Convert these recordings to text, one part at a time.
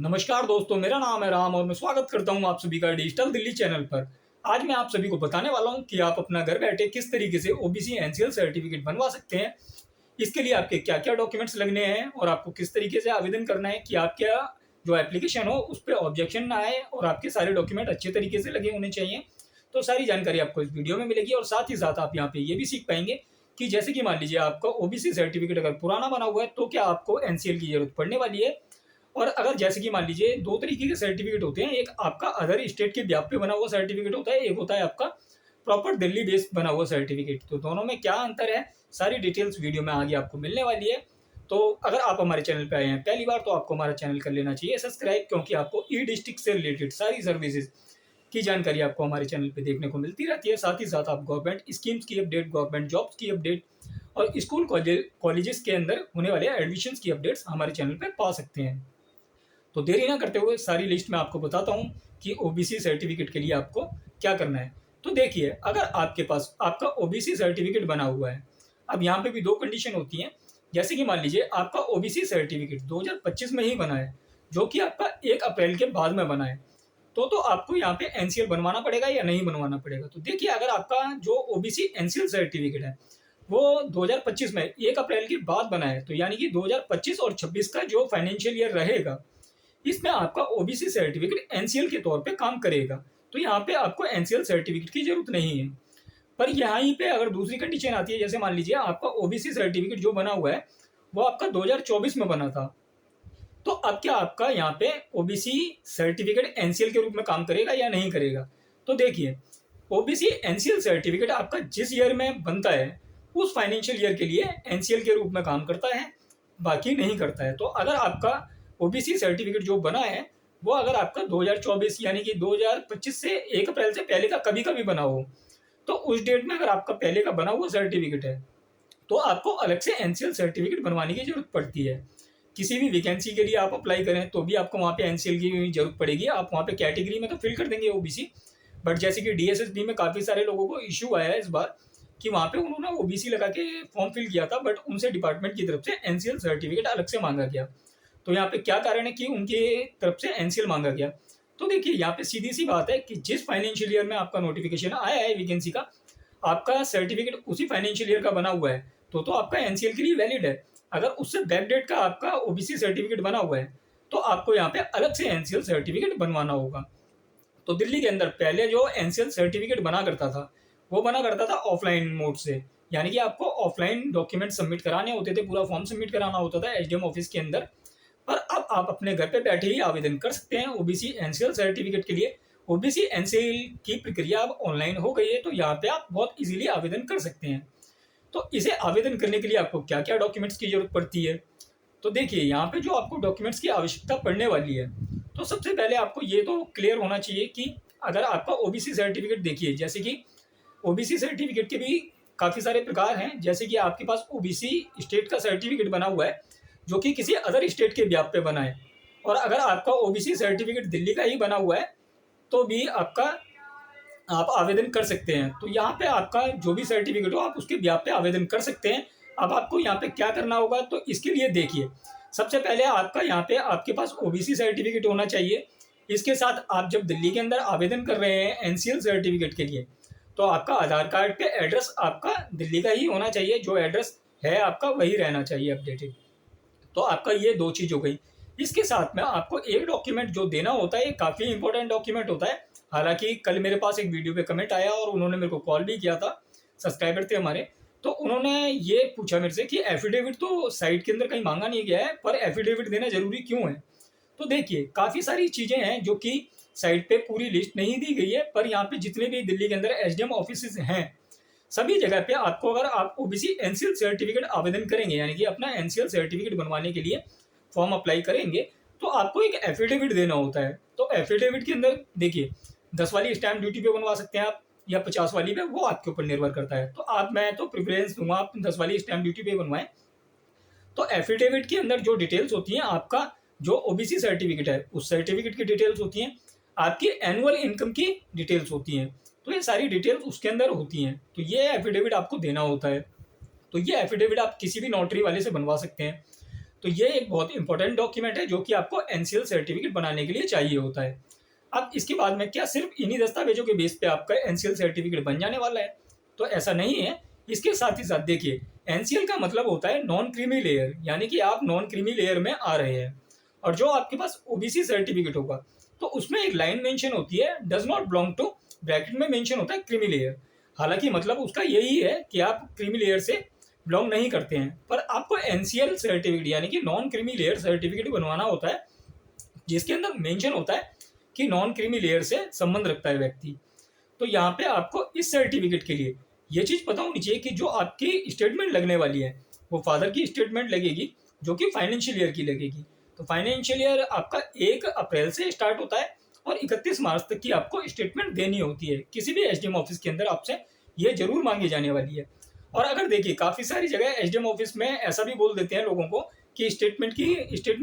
नमस्कार दोस्तों, मेरा नाम है राम और मैं स्वागत करता हूं आप सभी का डिजिटल दिल्ली चैनल पर। आज मैं आप सभी को बताने वाला हूं कि आप अपना घर बैठे किस तरीके से ओबीसी एनसीएल सर्टिफिकेट बनवा सकते हैं। इसके लिए आपके क्या क्या डॉक्यूमेंट्स लगने हैं और आपको किस तरीके से आवेदन करना है कि आपका जो एप्लीकेशन हो उस पर ऑब्जेक्शन ना आए और आपके सारे डॉक्यूमेंट अच्छे तरीके से लगे होने चाहिए। तो सारी जानकारी आपको इस वीडियो में मिलेगी और साथ ही साथ आप यहाँ पे ये भी सीख पाएंगे कि जैसे कि मान लीजिए आपका ओबीसी सर्टिफिकेट अगर पुराना बना हुआ है तो क्या आपको एनसीएल की जरूरत पड़ने वाली है। और अगर जैसे कि मान लीजिए दो तरीके के सर्टिफिकेट होते हैं, एक आपका अदर स्टेट के व्याप पे बना हुआ सर्टिफिकेट होता है, एक होता है आपका प्रॉपर दिल्ली बेस्ड बना हुआ सर्टिफिकेट। तो दोनों में क्या अंतर है, सारी डिटेल्स वीडियो में आगे आपको मिलने वाली है। तो अगर आप हमारे चैनल पे आए हैं पहली बार तो आपको हमारा चैनल कर लेना चाहिए सब्सक्राइब, क्योंकि आपको ई डिस्ट्रिक्ट से रिलेटेड सारी सर्विसेज की जानकारी आपको हमारे चैनल पे देखने को मिलती रहती है। साथ ही साथ आप गवर्नमेंट स्कीम्स की अपडेट, गवर्नमेंट जॉब्स की अपडेट और स्कूल कॉलेजेस के अंदर होने वाले एडमिशन्स की अपडेट्स हमारे चैनल पर पा सकते हैं। तो देरी ना करते हुए सारी लिस्ट में आपको बताता हूँ कि ओबीसी सर्टिफिकेट के लिए आपको क्या करना है। तो देखिए, अगर आपके पास आपका ओबीसी सर्टिफिकेट बना हुआ है, अब यहाँ पे भी दो कंडीशन होती हैं। जैसे कि मान लीजिए आपका ओबीसी सर्टिफिकेट 2025 में ही बना है, जो कि आपका 1 अप्रैल के बाद में बना है, तो आपको यहाँ पे एनसीएल बनवाना पड़ेगा या नहीं बनवाना पड़ेगा। तो देखिए, अगर आपका जो ओबीसी एनसीएल सर्टिफिकेट है वो 2025 में 1 अप्रैल के बाद बना है, तो यानी कि 2025 और 26 का जो फाइनेंशियल ईयर रहेगा इसमें आपका ओबीसी सर्टिफिकेट एनसीएल के तौर पे काम करेगा। तो यहाँ पे आपको एनसीएल सर्टिफिकेट की जरूरत नहीं है। पर यहाँ पे अगर दूसरी कंडीशन आती है, जैसे मान लीजिए आपका ओबीसी सर्टिफिकेट जो बना हुआ है वो आपका 2024 में बना था, तो अब क्या आपका यहाँ पे ओबीसी सर्टिफिकेट एनसीएल के रूप में काम करेगा या नहीं करेगा। तो देखिए, ओबीसी एनसीएल सर्टिफिकेट आपका जिस ईयर में बनता है उस फाइनेंशियल ईयर के लिए एनसीएल के रूप में काम करता है, बाकी नहीं करता है। तो अगर आपका ओबीसी सर्टिफिकेट जो बना है वो अगर आपका 2024 यानी कि 2025 से 1 अप्रैल से पहले का कभी कभी बना हो, तो उस डेट में अगर आपका पहले का बना हुआ सर्टिफिकेट है तो आपको अलग से एनसीएल सर्टिफिकेट बनवाने की जरूरत पड़ती है। किसी भी वैकेंसी के लिए आप अप्लाई करें तो भी आपको वहाँ पे एनसीएल की जरूरत पड़ेगी। आप वहाँ पे कैटेगरी में तो फिल कर देंगे ओबीसी, बट जैसे कि डीएसएसबी में काफ़ी सारे लोगों को इशू आया है इस बार कि वहाँ पे उन्होंने ओबीसी लगा के फॉर्म फिल किया था, बट उनसे डिपार्टमेंट की तरफ से एनसीएल सर्टिफिकेट अलग से मांगा गया। तो यहाँ पे क्या कारण है कि उनकी तरफ से एनसीएल मांगा गया। तो देखिए, यहाँ पे सीधी सी बात है कि जिस फाइनेंशियल ईयर में आपका नोटिफिकेशन आया है वैकेंसी का, आपका सर्टिफिकेट उसी फाइनेंशियल ईयर का बना हुआ है तो आपका एनसीएल के लिए वैलिड है। अगर उससे बैक डेट का आपका ओबीसी सर्टिफिकेट बना हुआ है तो आपको यहाँ पे अलग से एनसीएल सर्टिफिकेट बनवाना होगा। तो दिल्ली के अंदर पहले जो एनसीएल सर्टिफिकेट बना करता था वो बना करता था ऑफलाइन मोड से, यानी कि आपको ऑफलाइन डॉक्यूमेंट सबमिट कराने होते थे, पूरा फॉर्म सबमिट कराना होता था एसडीएम ऑफिस के अंदर। पर अब आप अपने घर पे बैठे ही आवेदन कर सकते हैं ओबीसी एनसीएल सर्टिफिकेट के लिए। ओबीसी एनसीएल की प्रक्रिया अब ऑनलाइन हो गई है, तो यहाँ पे आप बहुत इजीली आवेदन कर सकते हैं। तो इसे आवेदन करने के लिए आपको क्या क्या डॉक्यूमेंट्स की जरूरत पड़ती है। तो देखिए, यहाँ पे जो आपको डॉक्यूमेंट्स की आवश्यकता पड़ने वाली है, तो सबसे पहले आपको ये तो क्लियर होना चाहिए कि अगर आपका ओबीसी सर्टिफिकेट, देखिए जैसे कि ओबीसी सर्टिफिकेट के भी काफ़ी सारे प्रकार हैं। जैसे कि आपके पास ओबीसी स्टेट का सर्टिफिकेट बना हुआ है जो कि किसी अदर स्टेट के व्याप पे बना है, और अगर आपका ओबीसी सर्टिफिकेट दिल्ली का ही बना हुआ है तो भी आपका आप आवेदन कर सकते हैं। तो यहाँ पे आपका जो भी सर्टिफिकेट हो आप उसके व्याप पे आवेदन कर सकते हैं। अब आपको यहाँ पे क्या करना होगा, तो इसके लिए देखिए, सबसे पहले आपका यहाँ पे आपके पास ओबीसी सर्टिफिकेट होना चाहिए। इसके साथ आप जब दिल्ली के अंदर आवेदन कर रहे हैं एनसीएल सर्टिफिकेट के लिए, तो आपका आधार कार्ड पे एड्रेस आपका दिल्ली का ही होना चाहिए, जो एड्रेस है आपका वही रहना चाहिए अपडेटेड। तो आपका ये दो चीज़ हो गई। इसके साथ में आपको एक डॉक्यूमेंट जो देना होता है, ये काफ़ी इंपॉर्टेंट डॉक्यूमेंट होता है। हालांकि कल मेरे पास एक वीडियो पे कमेंट आया और उन्होंने मेरे को कॉल भी किया था, सब्सक्राइबर थे हमारे, तो उन्होंने ये पूछा मेरे से कि एफिडेविट तो साइट के अंदर कहीं मांगा नहीं गया है, पर एफिडेविट देना जरूरी क्यों है। तो देखिए, काफ़ी सारी चीज़ें हैं जो कि साइट पे पूरी लिस्ट नहीं दी गई है, पर यहाँ पे जितने भी दिल्ली के अंदर एसडीएम ऑफिस हैं सभी जगह पे आपको, अगर आप ओबीसी एनसीएल सर्टिफिकेट आवेदन करेंगे यानी कि अपना एनसीएल सर्टिफिकेट बनवाने के लिए फॉर्म अप्लाई करेंगे, तो आपको एक एफिडेविट देना होता है। तो एफिडेविट के अंदर देखिए, 10 वाली स्टैम्प ड्यूटी पे बनवा सकते हैं आप या 50 वाली पे, वो आपके ऊपर निर्भर करता है। तो मैं तो प्रेफरेंस दूंगा आप 10 वाली स्टैम्प ड्यूटी पे बनवाएं। तो एफिडेविट के अंदर जो डिटेल्स होती हैं, आपका जो ओबीसी सर्टिफिकेट है उस सर्टिफिकेट की डिटेल्स होती हैं, आपकी एनुअल इनकम की डिटेल्स होती हैं, तो ये सारी डिटेल्स उसके अंदर होती हैं। तो ये एफिडेविट आपको देना होता है। तो ये एफिडेविट आप किसी भी नोटरी वाले से बनवा सकते हैं। तो ये एक बहुत इंपॉर्टेंट डॉक्यूमेंट है जो कि आपको एनसीएल सर्टिफिकेट बनाने के लिए चाहिए होता है। अब इसके बाद में क्या सिर्फ इन्हीं दस्तावेजों के बेस पे आपका एनसीएल सर्टिफिकेट बन जाने वाला है? तो ऐसा नहीं है। इसके साथ ही साथ देखिए, एनसीएल का मतलब होता है नॉन क्रीमी लेयर, यानी कि आप नॉन क्रीमी लेयर में आ रहे हैं। और जो आपके पास ओबीसी सर्टिफिकेट होगा तो उसमें एक लाइन मेंशन होती है, does not belong to, bracket में मेंशन होता है क्रीमी लेयर। हालांकि मतलब उसका यही है कि आप क्रीमी लेयर से बिलोंग नहीं करते हैं, पर आपको एनसीएल सर्टिफिकेट यानी कि नॉन क्रीमी लेयर सर्टिफिकेट बनवाना होता है, जिसके अंदर मेंशन होता है कि नॉन क्रीमी लेयर से संबंध रखता है व्यक्ति। तो यहाँ पे आपको इस सर्टिफिकेट के लिए ये चीज़ पता होनी चाहिए कि जो आपकी स्टेटमेंट लगने वाली है वो फादर की स्टेटमेंट लगेगी, जो कि फाइनेंशियल ईयर की लगेगी। तो फाइनेंशियल ईयर आपका 1 अप्रैल से स्टार्ट होता है और 31 मार्च तक की आपको स्टेटमेंट देनी होती है। किसी भी एसडीएम ऑफिस के अंदर आपसे ये जरूर मांगी जाने वाली है। और अगर देखिए, काफ़ी सारी जगह एसडीएम ऑफिस में ऐसा भी बोल देते हैं लोगों को कि स्टेटमेंट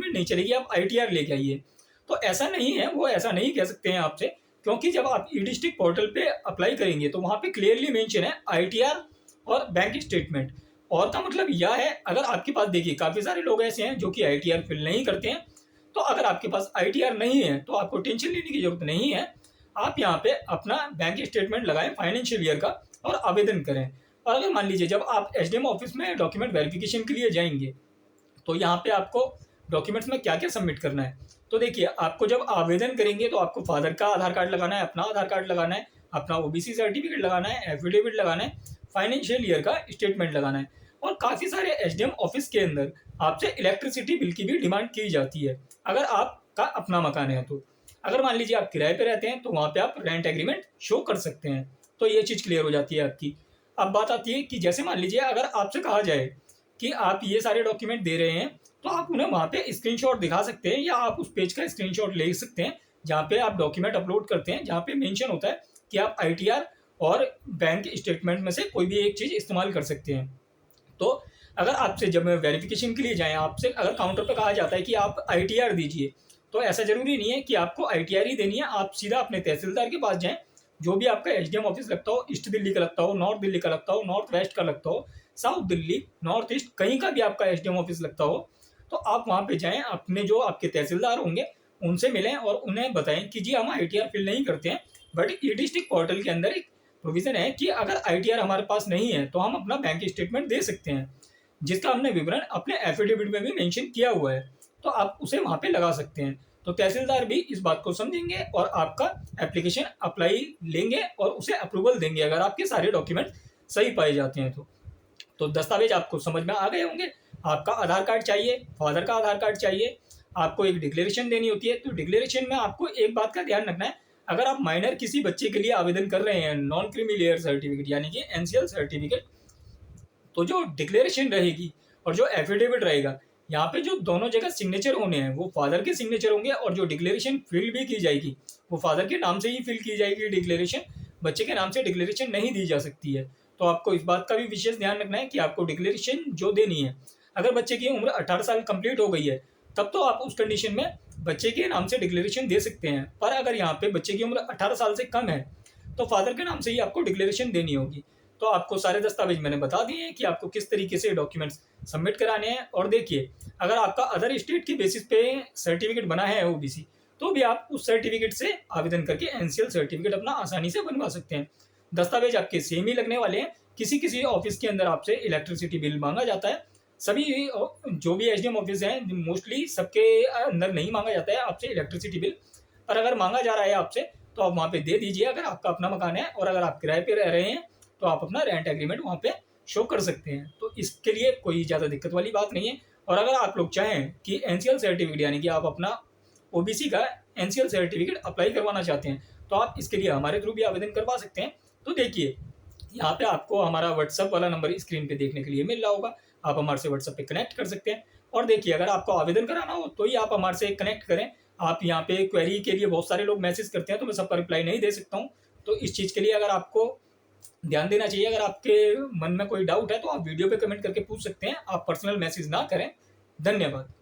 नहीं चलेगी, आप आईटीआर लेके आइए। तो ऐसा नहीं है, वो ऐसा नहीं कह सकते हैं आपसे, क्योंकि जब आप ई डिस्ट्रिक्ट पोर्टल पे अप्लाई करेंगे तो वहाँ पे क्लियरली मेंशन है आईटीआर और बैंक स्टेटमेंट। और का मतलब यह है, अगर आपके पास देखिए काफ़ी सारे लोग ऐसे हैं जो कि आईटीआर फिल नहीं करते हैं, तो अगर आपके पास आईटीआर नहीं है तो आपको टेंशन लेने की जरूरत नहीं है। आप यहाँ पे अपना बैंक स्टेटमेंट लगाएं फाइनेंशियल ईयर का और आवेदन करें। और अगर मान लीजिए जब आप एसडीएम ऑफिस में डॉक्यूमेंट वेरिफिकेशन के लिए जाएंगे तो यहाँ पे आपको डॉक्यूमेंट्स में क्या क्या सबमिट करना है। तो देखिए, आपको जब आवेदन करेंगे तो आपको फादर का आधार कार्ड लगाना है, अपना आधार कार्ड लगाना है, अपना ओबीसी सर्टिफिकेट लगाना है, एफिडेविट लगाना है, फाइनेंशियल ईयर का स्टेटमेंट लगाना है। और काफ़ी सारे एसडीएम ऑफिस के अंदर आपसे इलेक्ट्रिसिटी बिल की भी डिमांड की जाती है, अगर आपका अपना मकान है तो। अगर मान लीजिए आप किराए पे रहते हैं तो वहाँ पे आप रेंट एग्रीमेंट शो कर सकते हैं। तो ये चीज़ क्लियर हो जाती है आपकी। अब बात आती है कि जैसे मान लीजिए अगर आपसे कहा जाए कि आप ये सारे डॉक्यूमेंट दे रहे हैं, तो आप उन्हें वहाँ पे स्क्रीनशॉट दिखा सकते हैं या आप उस पेज का स्क्रीनशॉट ले सकते हैं जहाँ पे आप डॉक्यूमेंट अपलोड करते हैं, जहाँ पे मेंशन होता है कि आप आईटीआर और बैंक स्टेटमेंट में से कोई भी एक चीज़ इस्तेमाल कर सकते हैं। तो अगर आपसे जब वेरिफिकेशन के लिए जाएं, आपसे अगर काउंटर पर कहा जाता है कि आप आईटीआर दीजिए, तो ऐसा जरूरी नहीं है कि आपको आईटीआर ही देनी है। आप सीधा अपने तहसीलदार के पास जाएं, जो भी आपका एसडीएम ऑफिस लगता हो, ईस्ट दिल्ली का लगता हो, नॉर्थ दिल्ली का लगता हो, नॉर्थ वेस्ट का लगता हो, साउथ दिल्ली, नॉर्थ ईस्ट, कहीं का भी आपका एसडीएम ऑफिस लगता हो, तो आप वहाँ पे जाएं, अपने जो आपके तहसीलदार होंगे उनसे मिलें और उन्हें बताएं कि जी हम आईटीआर फिल नहीं करते हैं, बट ई डिस्ट्रिक्ट पोर्टल के अंदर एक प्रोविजन है कि अगर आईटीआर हमारे पास नहीं है तो हम अपना बैंक स्टेटमेंट दे सकते हैं, जिसका हमने विवरण अपने एफिडेविट में भी मेंशन किया हुआ है। तो आप उसे वहाँ पे लगा सकते हैं। तो तहसीलदार भी इस बात को समझेंगे और आपका एप्लीकेशन अप्लाई लेंगे और उसे अप्रूवल देंगे अगर आपके सारे डॉक्यूमेंट सही पाए जाते हैं तो दस्तावेज आपको समझ में आ गए होंगे। आपका आधार कार्ड चाहिए, फादर का आधार कार्ड चाहिए, आपको एक डिक्लेरेशन देनी होती है। तो डिक्लेरेशन में आपको एक बात का ध्यान रखना है, अगर आप माइनर किसी बच्चे के लिए आवेदन कर रहे हैं नॉन क्रीमी लेयर सर्टिफिकेट यानी कि एनसीएल सर्टिफिकेट, तो जो डिक्लेरेशन रहेगी और जो एफिडेविट रहेगा, यहाँ पे जो दोनों जगह सिग्नेचर होने हैं वो फादर के सिग्नेचर होंगे, और जो डिक्लेरेशन फिल भी की जाएगी वो फादर के नाम से ही फिल की जाएगी डिक्लेरेशन, बच्चे के नाम से डिक्लेरेशन नहीं दी जा सकती है। तो आपको इस बात का भी विशेष ध्यान रखना है कि आपको डिक्लेरेशन जो देनी है, अगर बच्चे की उम्र 18 साल कंप्लीट हो गई है तब तो आप उस कंडीशन में बच्चे के नाम से डिक्लेरेशन दे सकते हैं, पर अगर यहाँ पे बच्चे की उम्र 18 साल से कम है तो फादर के नाम से ही आपको डिक्लेरेशन देनी होगी। तो आपको सारे दस्तावेज मैंने बता दिए हैं कि आपको किस तरीके से डॉक्यूमेंट्स सबमिट कराने हैं। और देखिए, अगर आपका अदर स्टेट की बेसिस पे सर्टिफिकेट बना है ओबीसी, तो भी आप उस सर्टिफिकेट से आवेदन करके एनसीएल सर्टिफिकेट अपना आसानी से बनवा सकते हैं। दस्तावेज आपके सेम ही लगने वाले हैं। किसी किसी ऑफिस के अंदर आपसे इलेक्ट्रिसिटी बिल मांगा जाता है, सभी जो भी एसडीएम ऑफिस हैं मोस्टली सबके अंदर नहीं मांगा जाता है आपसे इलेक्ट्रिसिटी बिल, पर अगर मांगा जा रहा है आपसे तो आप वहाँ पे दे दीजिए अगर आपका अपना मकान है। और अगर आप किराए पे रह रहे हैं तो आप अपना रेंट एग्रीमेंट वहाँ पे शो कर सकते हैं। तो इसके लिए कोई ज़्यादा दिक्कत वाली बात नहीं है। और अगर आप लोग चाहें कि एनसीएल सर्टिफिकेट यानी कि आप अपना ओबीसी का एनसीएल सर्टिफिकेट अप्लाई करवाना चाहते हैं, तो आप इसके लिए हमारे थ्रू भी आवेदन करवा सकते हैं। तो देखिए, यहाँ पे आपको हमारा व्हाट्सअप वाला नंबर स्क्रीन पे देखने के लिए मिल रहा होगा, आप हमारे से व्हाट्सअप पे कनेक्ट कर सकते हैं। और देखिए, अगर आपको आवेदन कराना हो तो ही आप हमारे से कनेक्ट करें। आप यहाँ पे क्वेरी के लिए बहुत सारे लोग मैसेज करते हैं, तो मैं सबका रिप्लाई नहीं दे सकता हूँ। तो इस चीज़ के लिए अगर आपको ध्यान देना चाहिए, अगर आपके मन में कोई डाउट है तो आप वीडियो पे कमेंट करके पूछ सकते हैं, आप पर्सनल मैसेज ना करें। धन्यवाद।